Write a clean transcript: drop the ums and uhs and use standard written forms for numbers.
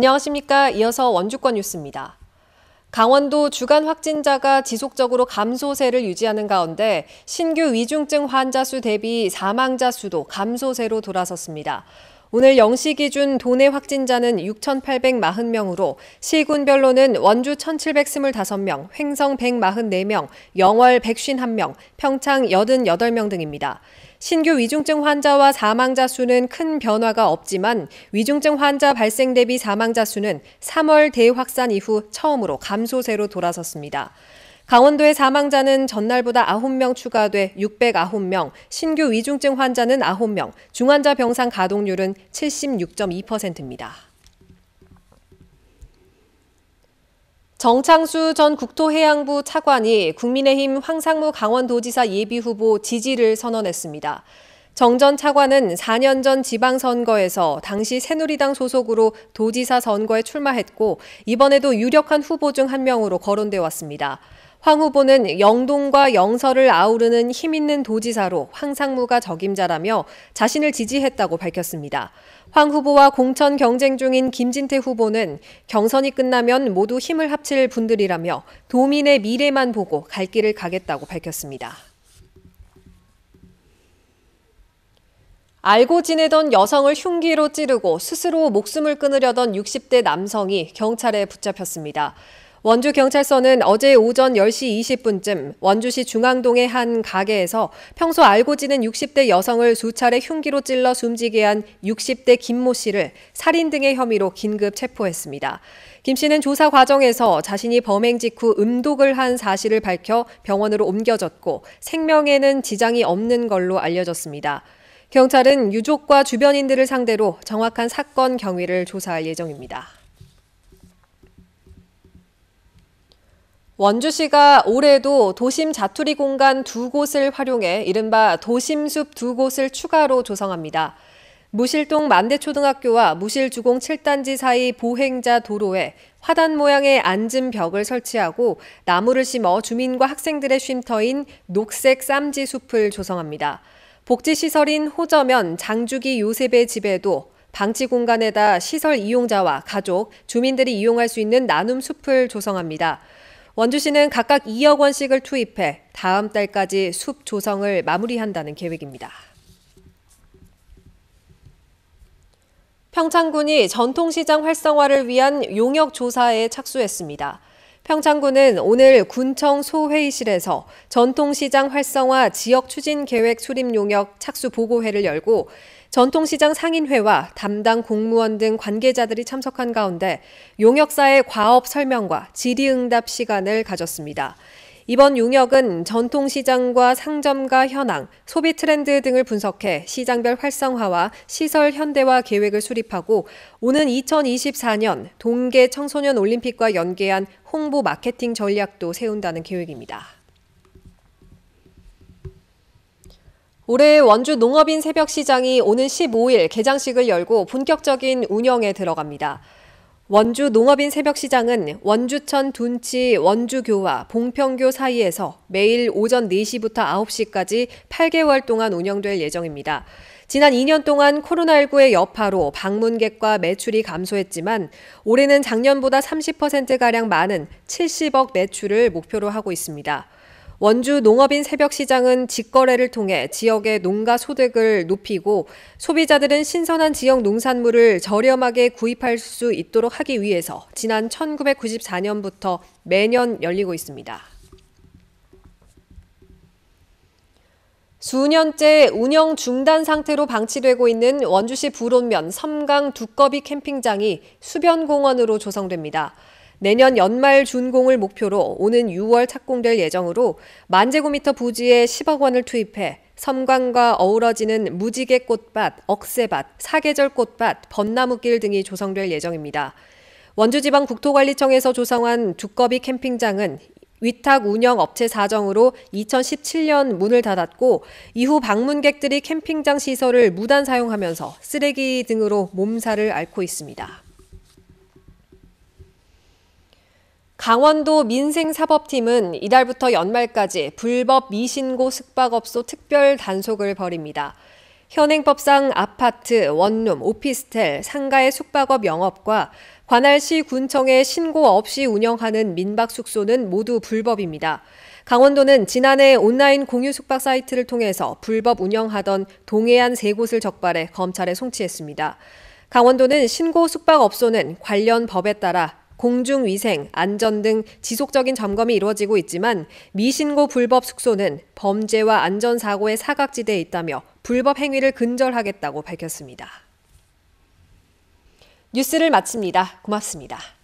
안녕하십니까. 이어서 원주권 뉴스입니다. 강원도 주간 확진자가 지속적으로 감소세를 유지하는 가운데 신규 위중증 환자 수 대비 사망자 수도 감소세로 돌아섰습니다. 오늘 0시 기준 도내 확진자는 6,840명으로 시군별로는 원주 1,725명, 횡성 144명, 영월 151명, 평창 88명 등입니다. 신규 위중증 환자와 사망자 수는 큰 변화가 없지만 위중증 환자 발생 대비 사망자 수는 3월 대확산 이후 처음으로 감소세로 돌아섰습니다. 강원도의 사망자는 전날보다 9명 추가돼 609명, 신규 위중증 환자는 9명, 중환자 병상 가동률은 76.2%입니다. 정창수 전 국토해양부 차관이 국민의힘 황상무 강원도지사 예비후보 지지를 선언했습니다. 정 전 차관은 4년 전 지방선거에서 당시 새누리당 소속으로 도지사 선거에 출마했고 이번에도 유력한 후보 중 한 명으로 거론돼 왔습니다. 황 후보는 영동과 영서를 아우르는 힘있는 도지사로 황상무가 적임자라며 자신을 지지했다고 밝혔습니다. 황 후보와 공천 경쟁 중인 김진태 후보는 경선이 끝나면 모두 힘을 합칠 분들이라며 도민의 미래만 보고 갈 길을 가겠다고 밝혔습니다. 알고 지내던 여성을 흉기로 찌르고 스스로 목숨을 끊으려던 60대 남성이 경찰에 붙잡혔습니다. 원주경찰서는 어제 오전 10시 20분쯤 원주시 중앙동의 한 가게에서 평소 알고 지낸 60대 여성을 수차례 흉기로 찔러 숨지게 한 60대 김모 씨를 살인 등의 혐의로 긴급 체포했습니다. 김 씨는 조사 과정에서 자신이 범행 직후 음독을 한 사실을 밝혀 병원으로 옮겨졌고 생명에는 지장이 없는 걸로 알려졌습니다. 경찰은 유족과 주변인들을 상대로 정확한 사건 경위를 조사할 예정입니다. 원주시가 올해도 도심 자투리 공간 2곳을 활용해 이른바 도심숲 2곳을 추가로 조성합니다. 무실동 만대초등학교와 무실주공 7단지 사이 보행자 도로에 화단 모양의 앉은 벽을 설치하고 나무를 심어 주민과 학생들의 쉼터인 녹색 쌈지 숲을 조성합니다. 복지시설인 호저면 장주기 요셉의 집에도 방치 공간에다 시설 이용자와 가족, 주민들이 이용할 수 있는 나눔 숲을 조성합니다. 원주시는 각각 2억 원씩을 투입해 다음 달까지 숲 조성을 마무리한다는 계획입니다. 평창군이 전통시장 활성화를 위한 용역 조사에 착수했습니다. 평창군은 오늘 군청 소회의실에서 전통시장 활성화 지역 추진 계획 수립 용역 착수 보고회를 열고 전통시장 상인회와 담당 공무원 등 관계자들이 참석한 가운데 용역사의 과업 설명과 질의응답 시간을 가졌습니다. 이번 용역은 전통시장과 상점가 현황, 소비 트렌드 등을 분석해 시장별 활성화와 시설 현대화 계획을 수립하고 오는 2024년 동계 청소년 올림픽과 연계한 홍보 마케팅 전략도 세운다는 계획입니다. 올해 원주 농업인 새벽시장이 오는 15일 개장식을 열고 본격적인 운영에 들어갑니다. 원주 농업인 새벽시장은 원주천 둔치 원주교와 봉평교 사이에서 매일 오전 4시부터 9시까지 8개월 동안 운영될 예정입니다. 지난 2년 동안 코로나19의 여파로 방문객과 매출이 감소했지만 올해는 작년보다 30%가량 많은 70억 매출을 목표로 하고 있습니다. 원주 농업인 새벽시장은 직거래를 통해 지역의 농가 소득을 높이고 소비자들은 신선한 지역 농산물을 저렴하게 구입할 수 있도록 하기 위해서 지난 1994년부터 매년 열리고 있습니다. 수년째 운영 중단 상태로 방치되고 있는 원주시 불온면 섬강 두꺼비 캠핑장이 수변공원으로 조성됩니다. 내년 연말 준공을 목표로 오는 6월 착공될 예정으로 10,000제곱미터 부지에 10억 원을 투입해 섬광과 어우러지는 무지개 꽃밭, 억새밭, 사계절 꽃밭, 벚나무길 등이 조성될 예정입니다. 원주지방국토관리청에서 조성한 두꺼비 캠핑장은 위탁 운영 업체 사정으로 2017년 문을 닫았고 이후 방문객들이 캠핑장 시설을 무단 사용하면서 쓰레기 등으로 몸살을 앓고 있습니다. 강원도 민생사법팀은 이달부터 연말까지 불법 미신고 숙박업소 특별 단속을 벌입니다. 현행법상 아파트, 원룸, 오피스텔, 상가의 숙박업 영업과 관할시 군청에 신고 없이 운영하는 민박 숙소는 모두 불법입니다. 강원도는 지난해 온라인 공유 숙박 사이트를 통해서 불법 운영하던 동해안 3곳을 적발해 검찰에 송치했습니다. 강원도는 신고 숙박업소는 관련 법에 따라 공중위생, 안전 등 지속적인 점검이 이루어지고 있지만 미신고 불법 숙소는 범죄와 안전사고의 사각지대에 있다며 불법 행위를 근절하겠다고 밝혔습니다. 뉴스를 마칩니다. 고맙습니다.